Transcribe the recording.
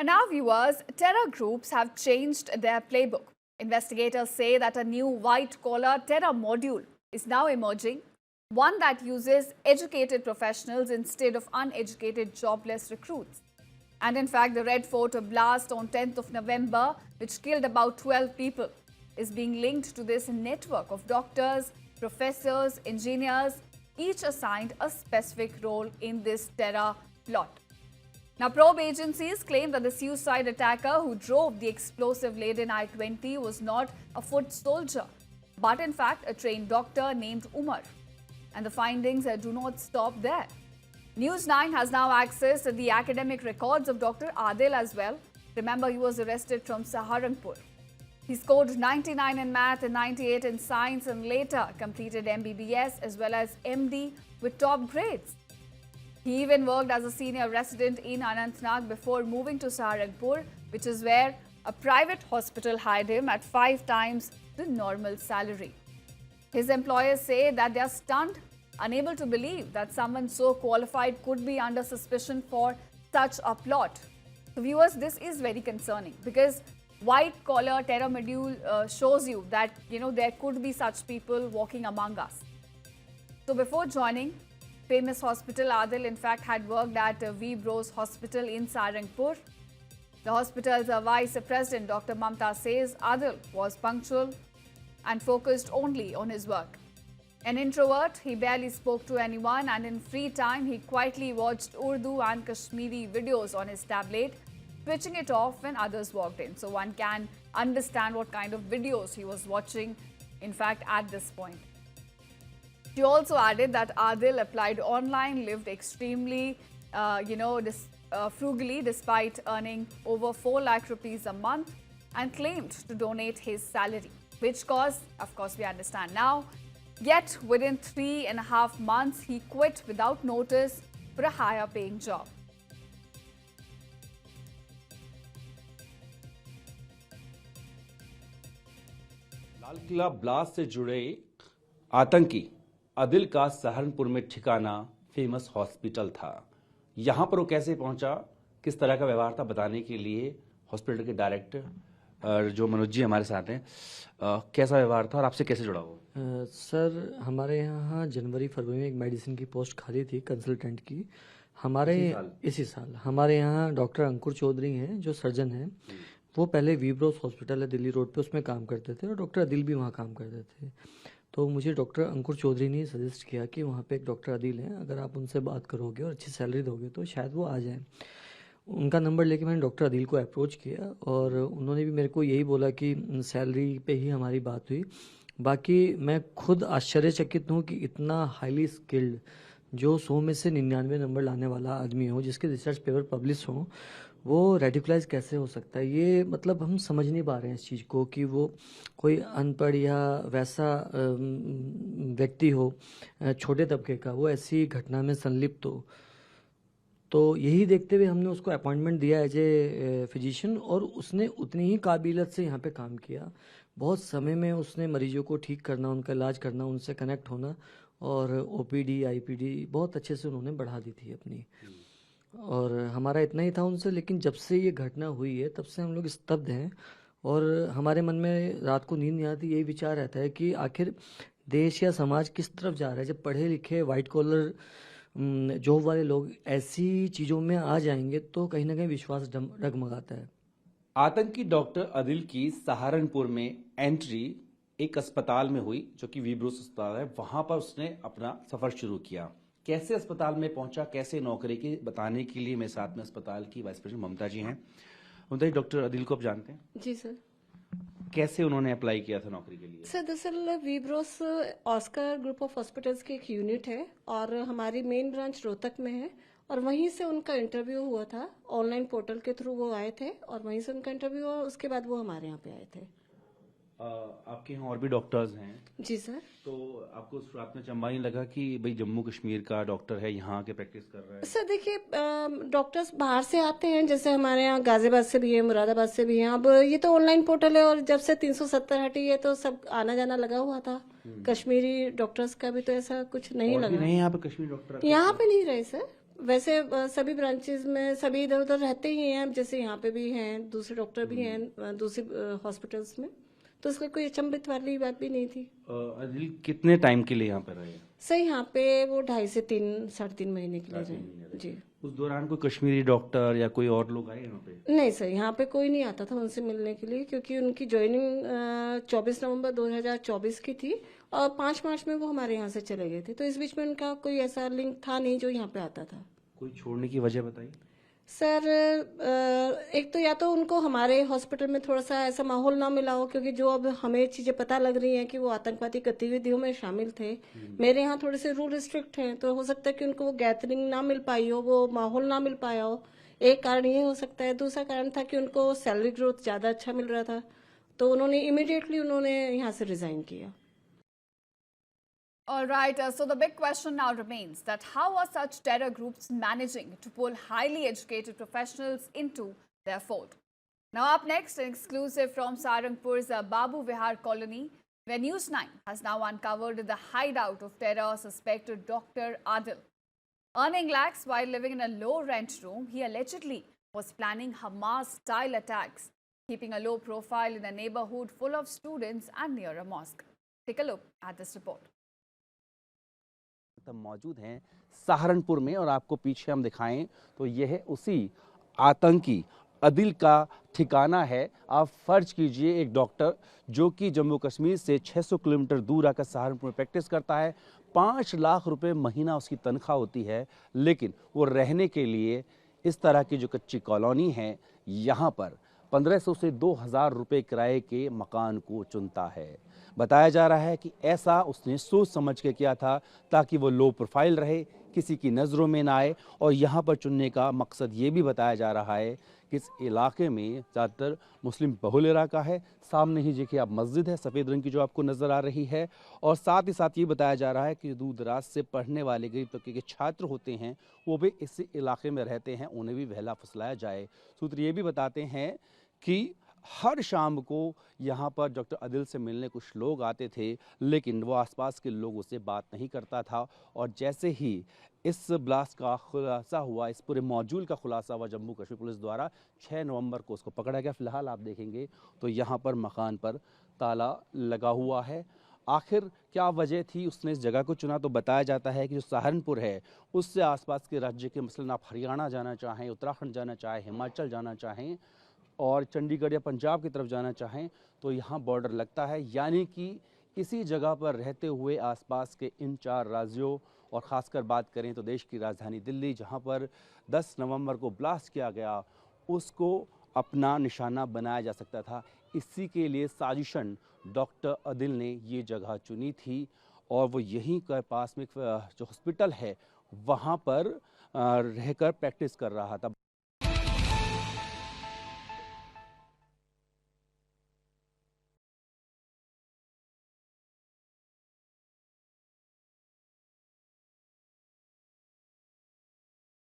And now, viewers, terror groups have changed their playbook. Investigators say that a new white-collar terror module is now emerging, one that uses educated professionals instead of uneducated jobless recruits. And in fact, the Red Fort blast on 10th of November, which killed about 12 people, is being linked to this network of doctors, professors, engineers, each assigned a specific role in this terror plot. Now, probe agencies claim that the suicide attacker who drove the explosive-laden I-20 was not a foot soldier, but in fact a trained doctor named Umar. And the findings do not stop there. News 9 has now accessed the academic records of Dr. Adil as well. Remember, he was arrested from Saharanpur. He scored 99 in math and 98 in science and later completed MBBS as well as MD with top grades. He even worked as a senior resident in Anantnag before moving to Saharanpur, which is where a private hospital hired him at 5 times the normal salary. His employers say that they are stunned, unable to believe that someone so qualified could be under suspicion for such a plot. So viewers, this is very concerning because white-collar terror module shows you that, there could be such people walking among us. So before joining famous hospital, Adil in fact had worked at V-Bros Hospital in Saharanpur. The hospital's vice president, Dr. Mamta, says Adil was punctual and focused only on his work. An introvert, he barely spoke to anyone, and in free time, he quietly watched Urdu and Kashmiri videos on his tablet, switching it off when others walked in. So one can understand what kind of videos he was watching, in fact, at this point. She also added that Adil applied online, lived extremely, frugally despite earning over 4 lakh rupees a month and claimed to donate his salary, which caused, of course, we understand now. Yet within 3.5 months, he quit without notice for a higher paying job. Lal Qila blast से जुड़े आतंकी आदिल का सहारनपुर में ठिकाना famous hospital था। यहां पर वो कैसे पहुंचा, किस तरह का व्यवहार था, बताने के लिए हॉस्पिटल के डायरेक्टर जो मनोज जी हमारे साथ हैं, कैसा व्यवहार था और आपसे कैसे जुड़ा हो? सर, हमारे यहाँ जनवरी फरवरी में एक मेडिसिन की पोस्ट खाली थी कंसल्टेंट की। इसी साल हमारे यहाँ डॉक्टर अंकुर चौधरी हैं जो सर्जन हैं। वो पहले वीब्रोस हॉस्पिटल है दिल्ली रोड पे, उसमें काम करते थे और डॉक्टर अदिल भी वहाँ काम करते थे। तो मुझे डॉक्टर अंकुर चौधरी ने सजेस्ट किया कि वहाँ पे एक डॉक्टर अदिल हैं, अगर आप उनसे बात करोगे और अच्छी सैलरी दोगे तो शायद वो आ जाएं। उनका नंबर लेके मैंने डॉक्टर अदिल को अप्रोच किया और उन्होंने भी मेरे को यही बोला कि सैलरी पे ही हमारी बात हुई। बाकी मैं खुद आश्चर्यचकित हूँ कि इतना हाईली स्किल्ड, जो 100 में से 99 नंबर लाने वाला आदमी हो, जिसके रिसर्च पेपर पब्लिश हो, वो रेडिकुलाइज कैसे हो सकता है। ये मतलब हम समझ नहीं पा रहे हैं इस चीज़ को कि वो कोई अनपढ़ या वैसा व्यक्ति हो छोटे तबके का, वो ऐसी घटना में संलिप्त हो। तो यही देखते हुए हमने उसको अपॉइंटमेंट दिया एज ए फिजिशियन और उसने उतनी ही काबिलियत से यहाँ पे काम किया। बहुत समय में उसने मरीजों को ठीक करना, उनका इलाज करना, उनसे कनेक्ट होना और ओपीडी आईपीडी बहुत अच्छे से उन्होंने बढ़ा दी थी अपनी। और हमारा इतना ही था उनसे, लेकिन जब से ये घटना हुई है तब से हम लोग स्तब्ध हैं और हमारे मन में रात को नींद नहीं आती। यही विचार रहता है कि आखिर देश या समाज किस तरफ जा रहा है। जब पढ़े लिखे वाइट कॉलर जॉब वाले लोग ऐसी चीज़ों में आ जाएंगे तो कहीं ना कहीं विश्वास डगमगाता है। आतंकी डॉक्टर अदिल की सहारनपुर में एंट्री एक अस्पताल में हुई जो कि वीब्रोस अस्पताल है। वहां पर उसने अपना सफर शुरू किया। कैसे अस्पताल में पहुंचा, कैसे नौकरी की, बताने के लिए मेरे साथ में अस्पताल की वाइस प्रेसिडेंट ममता जी हैं। ममता जी, डॉक्टर अदिल को आप जानते हैं? जी सर। कैसे उन्होंने अप्लाई किया था नौकरी के लिए? सर, दरअसल वीब्रोस ऑस्कर ग्रुप ऑफ हॉस्पिटल्स की एक यूनिट है और हमारी मेन ब्रांच रोहतक में है और वहीं से उनका इंटरव्यू हुआ था। ऑनलाइन पोर्टल के थ्रू वो आए थे और वहीं से उनका इंटरव्यू हुआ। उसके बाद वो हमारे यहाँ पे आए थे। आपके यहाँ और भी डॉक्टर्स हैं? जी सर। तो आपको शुरुआत में चंबा नहीं लगा कि भाई जम्मू कश्मीर का डॉक्टर है, यहाँ के प्रैक्टिस कर रहा है? सर देखिए, डॉक्टर्स बाहर से आते हैं, जैसे हमारे यहाँ गाजियाबाद से भी है, मुरादाबाद से भी हैं। अब ये तो ऑनलाइन पोर्टल है और जब से 370 हटी है तो सब आना जाना लगा हुआ था। कश्मीरी डॉक्टर्स का भी तो ऐसा कुछ नहीं लगा। नहीं, यहाँ पे कश्मीरी डॉक्टर यहाँ पे नहीं रहे सर। वैसे सभी ब्रांचेस में सभी इधर उधर रहते ही हैं, जैसे यहाँ पे भी हैं, दूसरे डॉक्टर भी हैं दूसरे हॉस्पिटल्स में, तो उसका कोई अचंभित वाली बात भी नहीं थी। अदिल कितने टाइम के लिए यहाँ पर रहे? सर यहाँ पे वो 2.5 से 3 महीने के लिए रहे जी। उस दौरान कोई कश्मीरी डॉक्टर या कोई और लोग आए यहाँ पे? नहीं सर, यहाँ पे कोई नहीं आता था उनसे मिलने के लिए, क्योंकि उनकी ज्वाइनिंग 24 नवंबर 2024 की थी और 5 मार्च में वो हमारे यहाँ से चले गए थे, तो इस बीच में उनका कोई ऐसा लिंक था नहीं जो यहाँ पे आता था। कोई छोड़ने की वजह बताइए। सर एक तो या तो उनको हमारे हॉस्पिटल में थोड़ा सा ऐसा माहौल ना मिला हो, क्योंकि जो अब हमें चीजें पता लग रही हैं कि वो आतंकवादी गतिविधियों में शामिल थे। मेरे यहाँ थोड़े से रूल रिस्ट्रिक्ट हैं, तो हो सकता है कि उनको वो गैदरिंग ना मिल पाई हो, वो माहौल ना मिल पाया हो, एक कारण ये हो सकता है। दूसरा कारण था कि उनको सैलरी ग्रोथ ज्यादा अच्छा मिल रहा था, तो उन्होंने इमीडिएटली यहाँ से रिजाइन किया। All right, so the big question now remains that how are such terror groups managing to pull highly educated professionals into their fold? Now up next, an exclusive from Saranpur's Babu Vihar colony, where News9 has now uncovered the hideout of terror suspected Dr. Adil. Earning lakhs while living in a low-rent room, he allegedly was planning Hamas-style attacks, keeping a low profile in a neighborhood full of students and near a mosque. Take a look at this report. मौजूद हैं सहारनपुर में और आपको पीछे हम दिखाएं तो यह उसी आतंकी अदिल का ठिकाना है। आप फर्ज कीजिए एक डॉक्टर जो कि जम्मू कश्मीर से 600 किलोमीटर दूर आकर सहारनपुर में प्रैक्टिस करता है, 5 लाख रुपए महीना उसकी तनख्वाह होती है, लेकिन वो रहने के लिए इस तरह की जो कच्ची कॉलोनी है यहाँ पर 1500 से 2000 रुपए किराए के मकान को चुनता है। बताया जा रहा है कि ऐसा उसने सोच समझ के किया था ताकि वो लो प्रोफाइल रहे, किसी की नज़रों में ना आए। और यहाँ पर चुनने का मकसद ये भी बताया जा रहा है कि इस इलाके में ज़्यादातर मुस्लिम बहुल इलाका है। सामने ही देखिए आप मस्जिद है सफ़ेद रंग की जो आपको नज़र आ रही है, और साथ ही साथ ये बताया जा रहा है कि दूर दराज से पढ़ने वाले गरीब तबके के छात्र होते हैं वो भी इस इलाके में रहते हैं, उन्हें भी बहला फुसलाया जाए। सूत्र ये भी बताते हैं कि हर शाम को यहाँ पर डॉक्टर अदिल से मिलने कुछ लोग आते थे, लेकिन वो आसपास के लोगों से बात नहीं करता था। और जैसे ही इस ब्लास्ट का खुलासा हुआ, इस पूरे मॉड्यूल का खुलासा हुआ जम्मू कश्मीर पुलिस द्वारा, 6 नवंबर को उसको पकड़ा गया। फिलहाल आप देखेंगे तो यहाँ पर मकान पर ताला लगा हुआ है। आखिर क्या वजह थी उसने इस जगह को चुना? तो बताया जाता है कि जो सहारनपुर है उससे आसपास के राज्य के, मसलन आप हरियाणा जाना चाहें, उत्तराखंड जाना चाहें, हिमाचल जाना चाहें और चंडीगढ़ या पंजाब की तरफ जाना चाहें तो यहाँ बॉर्डर लगता है। यानी कि इसी जगह पर रहते हुए आसपास के इन 4 राज्यों और ख़ासकर बात करें तो देश की राजधानी दिल्ली, जहाँ पर 10 नवंबर को ब्लास्ट किया गया, उसको अपना निशाना बनाया जा सकता था। इसी के लिए साजिशन डॉक्टर अदिल ने ये जगह चुनी थी और वो यहीं के पास में जो हॉस्पिटल है वहाँ पर रहकर प्रैक्टिस कर रहा था।